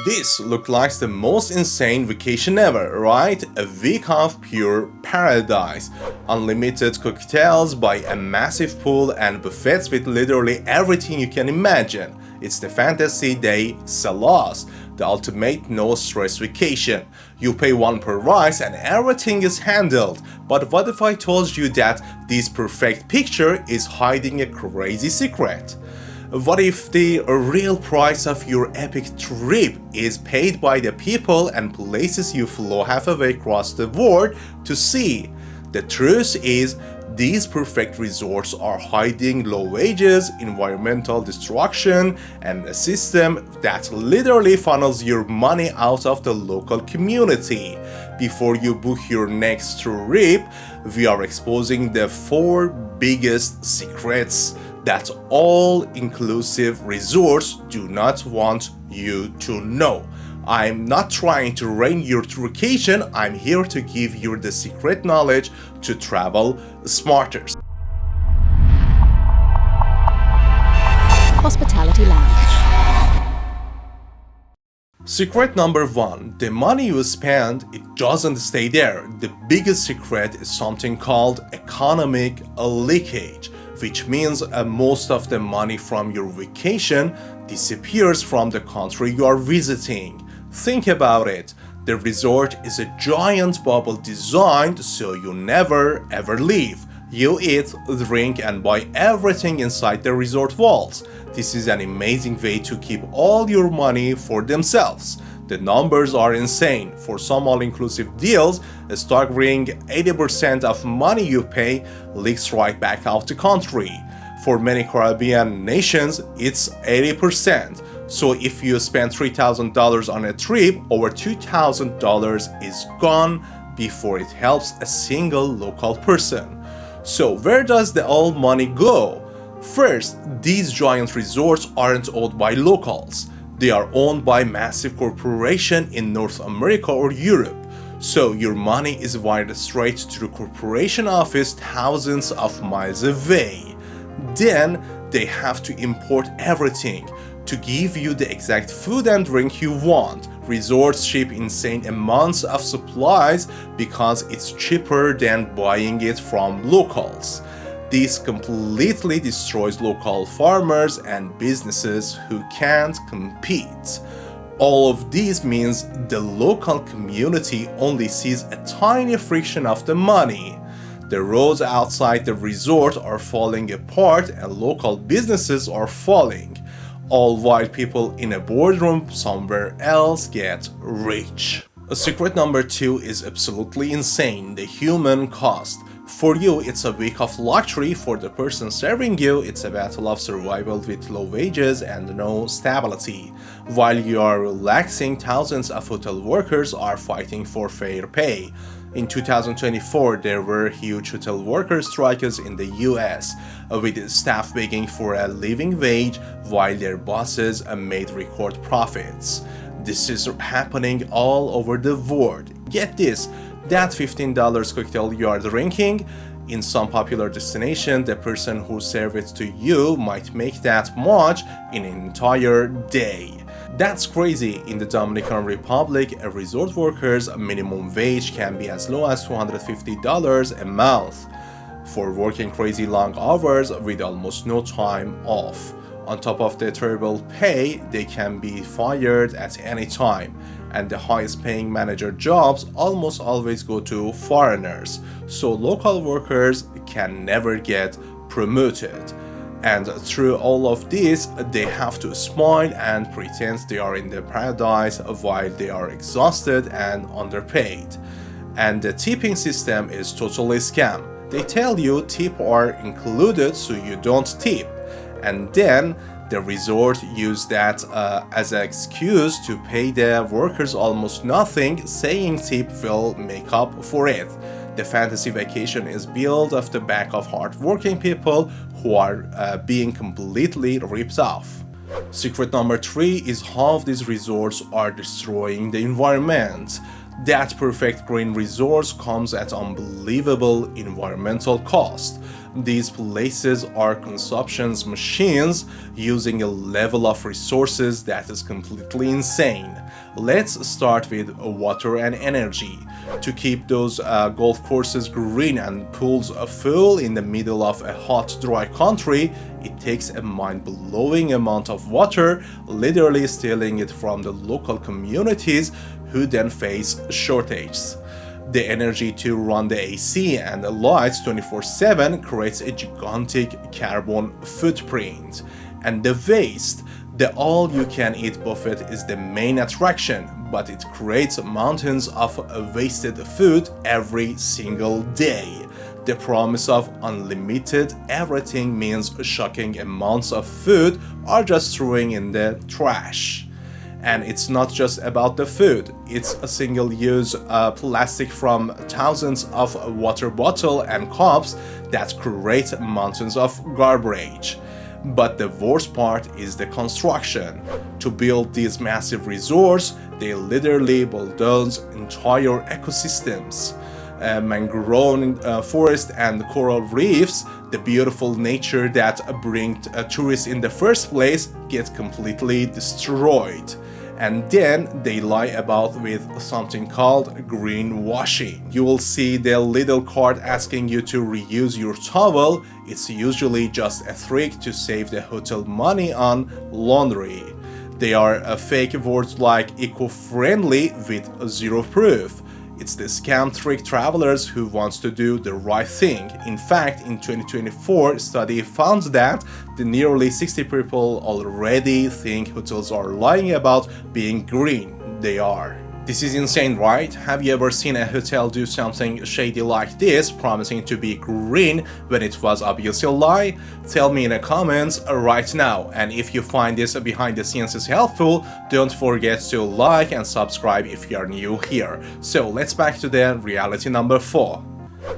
This looked like the most insane vacation ever, right? A week of pure paradise. Unlimited cocktails by a massive pool and buffets with literally everything you can imagine. It's the fantasy they sell us, the ultimate no-stress vacation. You pay one per price and everything is handled. But what if I told you that this perfect picture is hiding a crazy secret? What if the real price of your epic trip is paid by the people and places you flew halfway across the world to see? The truth is, these perfect resorts are hiding low wages, environmental destruction, and a system that literally funnels your money out of the local community. Before you book your next trip, we are exposing the 4 biggest secrets that all-inclusive resorts do not want you to know. I'm not trying to ruin your vacation, I'm here to give you the secret knowledge to travel smarter. Hospitality Lounge. Secret number 1. The money you spend, it doesn't stay there. The biggest secret is something called economic leakage, which means most of the money from your vacation disappears from the country you are visiting. Think about it. The resort is a giant bubble designed so you never ever leave. You eat, drink, and buy everything inside the resort walls. This is an amazing way to keep all your money for themselves. The numbers are insane. For some all-inclusive deals, a staggering 80% of money you pay leaks right back out the country. For many Caribbean nations, it's 80%. So if you spend $3,000 on a trip, over $2,000 is gone before it helps a single local person. So where does the all money go? First, these giant resorts aren't owned by locals. They are owned by massive corporations in North America or Europe. So your money is wired straight to the corporation office thousands of miles away. Then they have to import everything to give you the exact food and drink you want. Resorts ship insane amounts of supplies because it's cheaper than buying it from locals. This completely destroys local farmers and businesses who can't compete. All of this means the local community only sees a tiny fraction of the money. The roads outside the resort are falling apart and local businesses are falling, all while people in a boardroom somewhere else get rich. Secret number 2 is absolutely insane: the human cost. For you, it's a week of luxury. For the person serving you, it's a battle of survival with low wages and no stability. While you are relaxing, thousands of hotel workers are fighting for fair pay. In 2024, there were huge hotel worker strikes in the US, with staff begging for a living wage while their bosses made record profits. This is happening all over the world. Get this, that $15 cocktail you are drinking, in some popular destination, the person who served it to you might make that much in an entire day. That's crazy. In the Dominican Republic, a resort worker's minimum wage can be as low as $250 a month for working crazy long hours with almost no time off. On top of the terrible pay, they can be fired at any time, and the highest paying manager jobs almost always go to foreigners, so local workers can never get promoted. And through all of this, they have to smile and pretend they are in the paradise while they are exhausted and underpaid. And the tipping system is totally scam. They tell you tips are included so you don't tip, and then the resort use that as an excuse to pay the workers almost nothing, saying tip will make up for it. The fantasy vacation is built off the back of hardworking people who are being completely ripped off. Secret number 3 is how these resorts are destroying the environment. That perfect green resorts comes at unbelievable environmental cost. These places are consumption machines using a level of resources that is completely insane. Let's start with water and energy. To keep those golf courses green and pools full in the middle of a hot, dry country, it takes a mind-blowing amount of water, literally stealing it from the local communities who then face shortages. The energy to run the AC and the lights 24/7 creates a gigantic carbon footprint. And the waste, the all-you-can-eat buffet is the main attraction, but it creates mountains of wasted food every single day. The promise of unlimited everything means shocking amounts of food are just thrown in the trash. And it's not just about the food, it's a single-use plastic from thousands of water bottles and cups that create mountains of garbage. But the worst part is the construction. To build these massive resorts, they literally bulldoze entire ecosystems. Mangrove forest and coral reefs, the beautiful nature that brings tourists in the first place, get completely destroyed. And then they lie about with something called greenwashing. You will see the little card asking you to reuse your towel. It's usually just a trick to save the hotel money on laundry. They are fake words like eco-friendly with zero proof. It's the scam trick travelers who wants to do the right thing. In fact, in 2024, study found that nearly 60 people already think hotels are lying about being green. They are. This is insane, right? Have you ever seen a hotel do something shady like this, promising to be green when it was obviously a lie? Tell me in the comments right now. And if you find this behind the scenes is helpful, don't forget to like and subscribe if you are new here. So let's back to the reality number 4.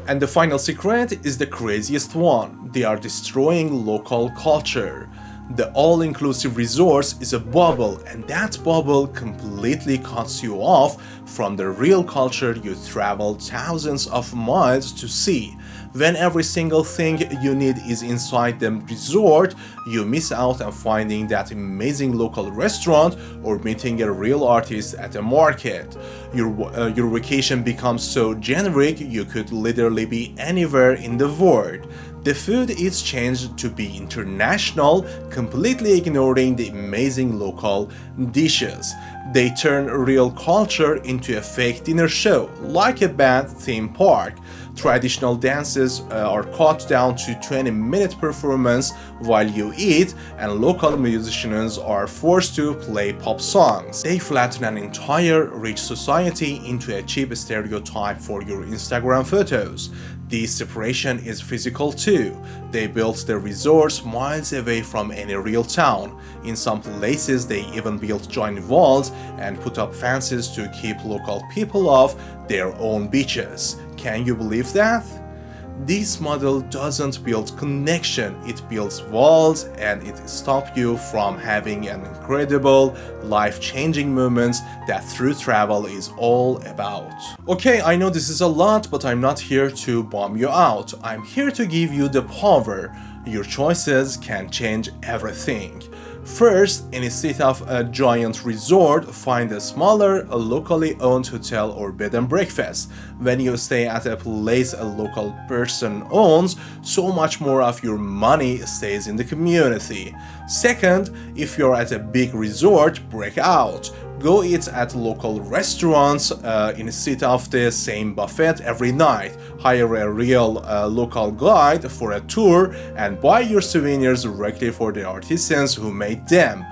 And the final secret is the craziest one. They are destroying local culture. The all-inclusive resorts is a bubble, and that bubble completely cuts you off from the real culture you traveled thousands of miles to see. When every single thing you need is inside the resort, you miss out on finding that amazing local restaurant or meeting a real artist at a market. Your vacation becomes so generic you could literally be anywhere in the world. The food is changed to be international, completely ignoring the amazing local dishes. They turn real culture into a fake dinner show, like a bad theme park. Traditional dances are cut down to 20-minute performance while you eat, and local musicians are forced to play pop songs. They flatten an entire rich society into a cheap stereotype for your Instagram photos. This separation is physical too. They built their resorts miles away from any real town. In some places, they even built giant walls and put up fences to keep local people off their own beaches. Can you believe that? This model doesn't build connection, it builds walls, and it stops you from having an incredible, life-changing moments that true travel is all about. Okay, I know this is a lot, but I'm not here to bum you out. I'm here to give you the power. Your choices can change everything. First, instead of a giant resort, find a smaller, locally owned hotel or bed and breakfast. When you stay at a place a local person owns, so much more of your money stays in the community. Second, if you're at a big resort, break out. Go eat at local restaurants instead of the same buffet every night. Hire a real local guide for a tour and buy your souvenirs directly for the artisans who made them.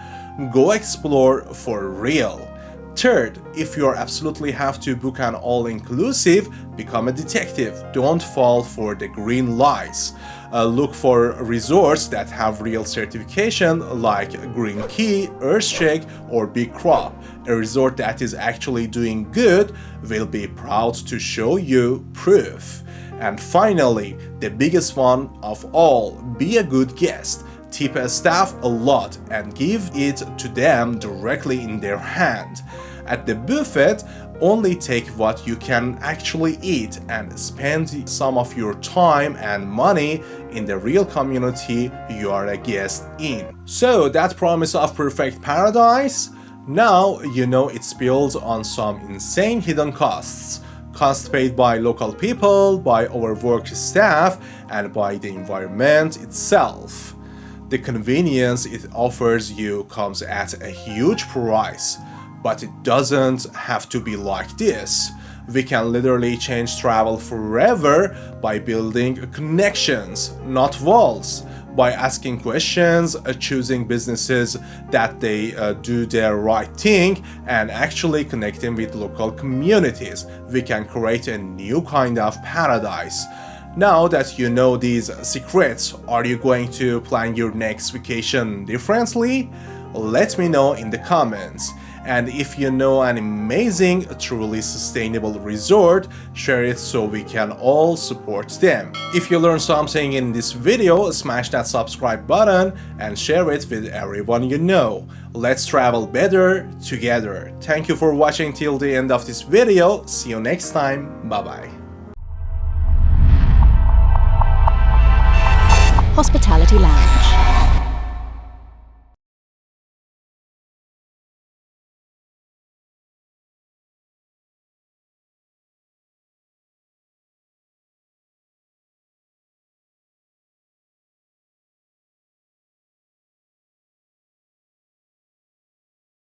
Go explore for real. Third, if you absolutely have to book an all-inclusive, become a detective. Don't fall for the green lies. Look for resorts that have real certification like Green Key, Earthshake, or Big Crop. A resort that is actually doing good will be proud to show you proof. And finally, the biggest one of all, be a good guest. Tip a staff a lot and give it to them directly in their hand. At the buffet, only take what you can actually eat and spend some of your time and money in the real community you are a guest in. So that promise of perfect paradise? Now you know it's built on some insane hidden costs. Costs paid by local people, by overworked staff, and by the environment itself. The convenience it offers you comes at a huge price, but it doesn't have to be like this. We can literally change travel forever by building connections, not walls. By asking questions, choosing businesses that they do their right thing, and actually connecting with local communities, we can create a new kind of paradise. Now that you know these secrets, are you going to plan your next vacation differently? Let me know in the comments. And if you know an amazing, truly sustainable resort, share it so we can all support them. If you learned something in this video, smash that subscribe button and share it with everyone you know. Let's travel better together. Thank you for watching till the end of this video. See you next time. Bye bye. Hospitality Lounge.